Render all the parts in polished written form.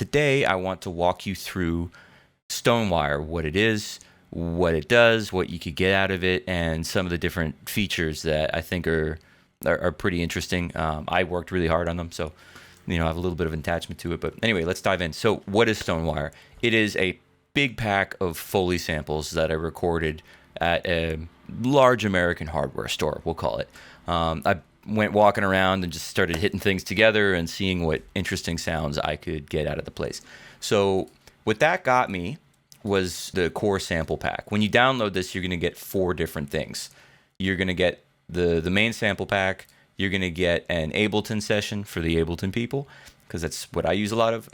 today I want to walk you through STONEWIRE, what it is, what it does, what you could get out of it, and some of the different features that I think are pretty interesting. I worked really hard on them, so I have a little bit of attachment to it. But anyway, let's dive in. So what is STONEWIRE? It is a big pack of Foley samples that I recorded at a large American hardware store, we'll call it. I went walking around and just started hitting things together and seeing what interesting sounds I could get out of the place. So what that got me was the core sample pack. When you download this, you're going to get 4 different things. You're going to get the main sample pack. You're going to get an Ableton session for the Ableton people, because that's what I use a lot of.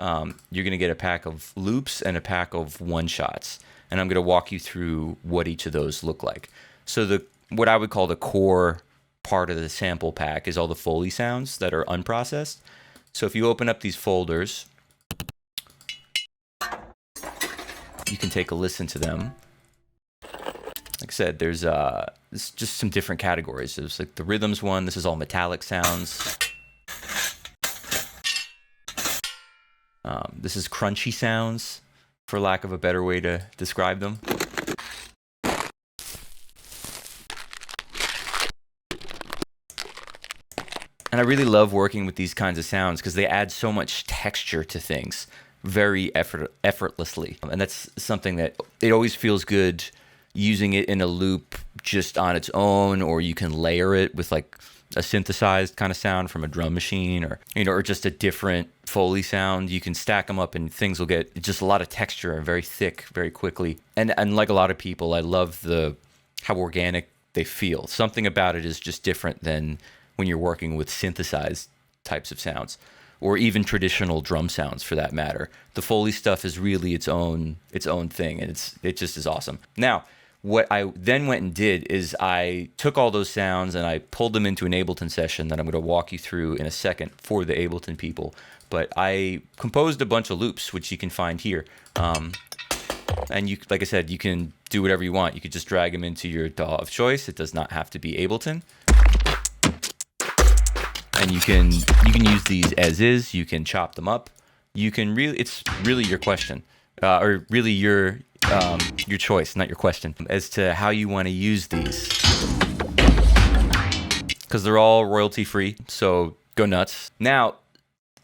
You're going to get a pack of loops and a pack of one-shots. And I'm going to walk you through what each of those look like. So what I would call the core part of the sample pack is all the Foley sounds that are unprocessed. So if you open up these folders, you can take a listen to them. Like I said, there's just some different categories. There's like the rhythms one. This is all metallic sounds. This is crunchy sounds, for lack of a better way to describe them. And I really love working with these kinds of sounds because they add so much texture to things very effortlessly. And that's something that it always feels good using it in a loop just on its own, or you can layer it with like a synthesized kind of sound from a drum machine, or or just a different Foley sound. You can stack them up and things will get just a lot of texture and very thick very quickly. And like a lot of people, I love how organic they feel. Something about it is just different than when you're working with synthesized types of sounds, or even traditional drum sounds for that matter. The Foley stuff is really its own thing, and it just is awesome. Now, what I then went and did is I took all those sounds and I pulled them into an Ableton session that I'm going to walk you through in a second for the Ableton people. But I composed a bunch of loops, which you can find here. And you, like I said, you can do whatever you want. You could just drag them into your DAW of choice. It does not have to be Ableton. And you can use these as is. You can chop them up. It's really your question, or really your choice, not your question, as to how you want to use these. Because they're all royalty free, so go nuts. Now,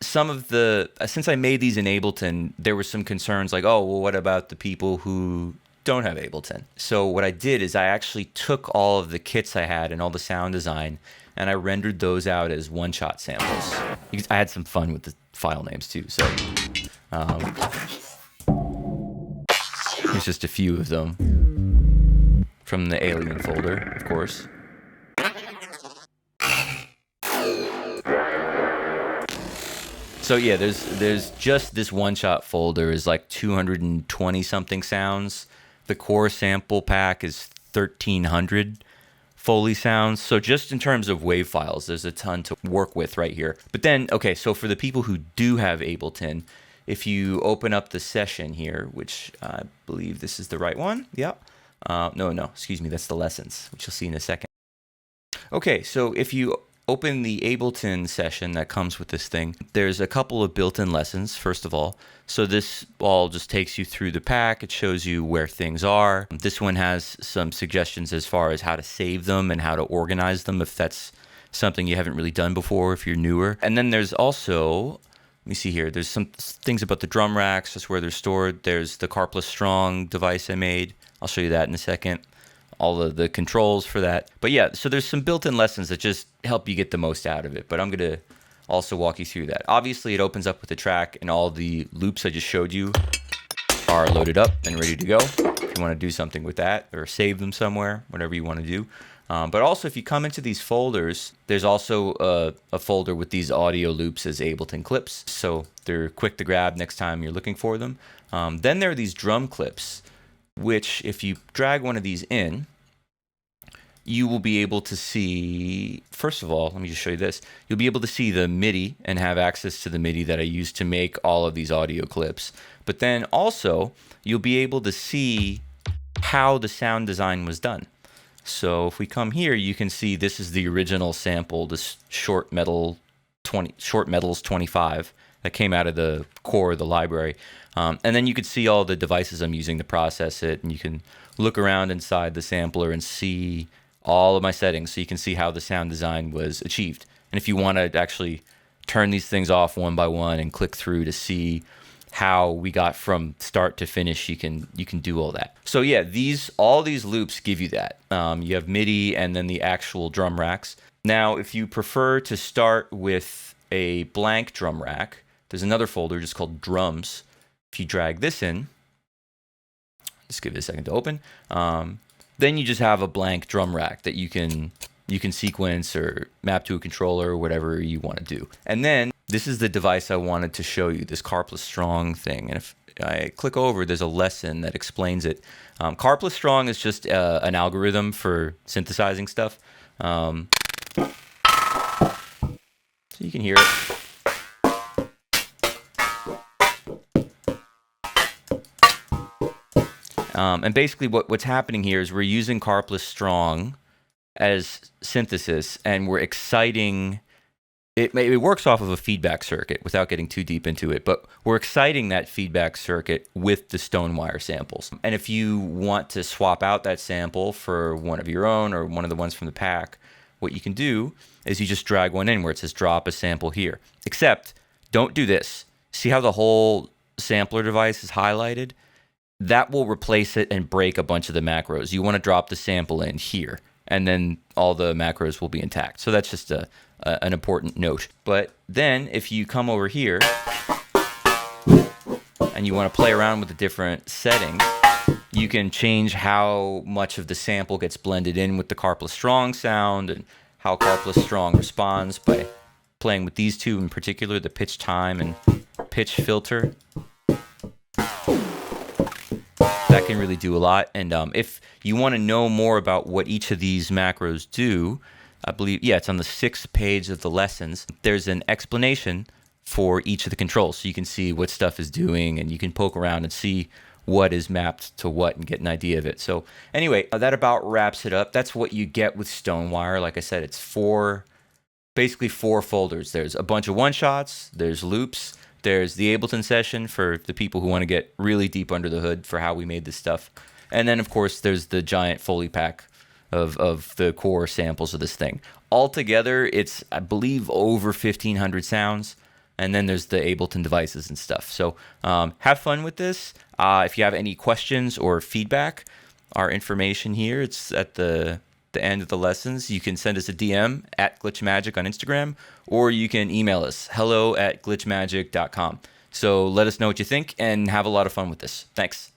since I made these in Ableton, there were some concerns like, oh, well, what about the people who don't have Ableton? So what I did is I actually took all of the kits I had and all the sound design, and I rendered those out as one-shot samples. I had some fun with the file names too. So here's just a few of them from the Alien folder, of course. So yeah, there's just this one-shot folder is like 220 something sounds. The core sample pack is 1,300 Foley sounds. So just in terms of WAV files, there's a ton to work with right here. But then, okay, so for the people who do have Ableton, if you open up the session here, which I believe this is the right one. Yeah. No, excuse me, that's the lessons, which you'll see in a second. Okay, so if you open the Ableton session that comes with this thing, there's a couple of built-in lessons, first of all. So this all just takes you through the pack. It shows you where things are. This one has some suggestions as far as how to save them and how to organize them if that's something you haven't really done before, if you're newer. And then there's also, let me see here, there's some things about the drum racks, just where they're stored. There's the Carplus Strong device I made. I'll show you that in a second. All of the controls for that. But yeah, so there's some built-in lessons that just help you get the most out of it. But I'm going to also walk you through that. Obviously, it opens up with the track, and all the loops I just showed you are loaded up and ready to go. If you want to do something with that or save them somewhere, whatever you want to do. But also, if you come into these folders, there's also a folder with these audio loops as Ableton clips. So they're quick to grab next time you're looking for them. Then there are these drum clips, which if you drag one of these in, you will be able to see, first of all, let me just show you this. You'll be able to see the MIDI and have access to the MIDI that I used to make all of these audio clips. But then also, you'll be able to see how the sound design was done. So if we come here, you can see this is the original sample, this Short Metals 25, that came out of the core of the library. And then you could see all the devices I'm using to process it, and you can look around inside the sampler and see all of my settings, so you can see how the sound design was achieved. And if you want to actually turn these things off one by one and click through to see how we got from start to finish, you can do all that. So yeah, all these loops give you that. You have MIDI and then the actual drum racks. Now, if you prefer to start with a blank drum rack, there's another folder just called drums. If you drag this in, just give it a second to open, then you just have a blank drum rack that you can sequence or map to a controller or whatever you want to do. And then this is the device I wanted to show you, this Carpless Strong thing. And if I click over, there's a lesson that explains it. Carpless Strong is just an algorithm for synthesizing stuff. So you can hear it. And basically what's happening here is we're using Carpless Strong as synthesis, and we're exciting it. It works off of a feedback circuit without getting too deep into it, but we're exciting that feedback circuit with the STONEWIRE samples. And if you want to swap out that sample for one of your own or one of the ones from the pack, what you can do is you just drag one in where it says drop a sample here. Except don't do this. See how the whole sampler device is highlighted? That will replace it and break a bunch of the macros. You want to drop the sample in here, and then all the macros will be intact. So that's just an important note. But then if you come over here and you want to play around with the different settings, you can change how much of the sample gets blended in with the Carpless Strong sound and how Carpless Strong responds by playing with these two in particular, the pitch time and pitch filter. That can really do a lot. And if you want to know more about what each of these macros do, I believe, yeah, it's on the 6th page of the lessons. There's an explanation for each of the controls, so you can see what stuff is doing, and you can poke around and see what is mapped to what and get an idea of it. So anyway, that about wraps it up. That's what you get with STONEWIRE. Like I said, it's basically four folders. There's a bunch of one-shots, there's loops, there's the Ableton session for the people who want to get really deep under the hood for how we made this stuff. And then, of course, there's the giant Foley pack of the core samples of this thing. Altogether, it's, I believe, over 1,500 sounds. And then there's the Ableton devices and stuff. So have fun with this. If you have any questions or feedback, our information here, it's at the end of the lessons. You can send us a DM at glitchmagic on Instagram, or you can email us, hello@glitchmagic.com. So let us know what you think and have a lot of fun with this. Thanks.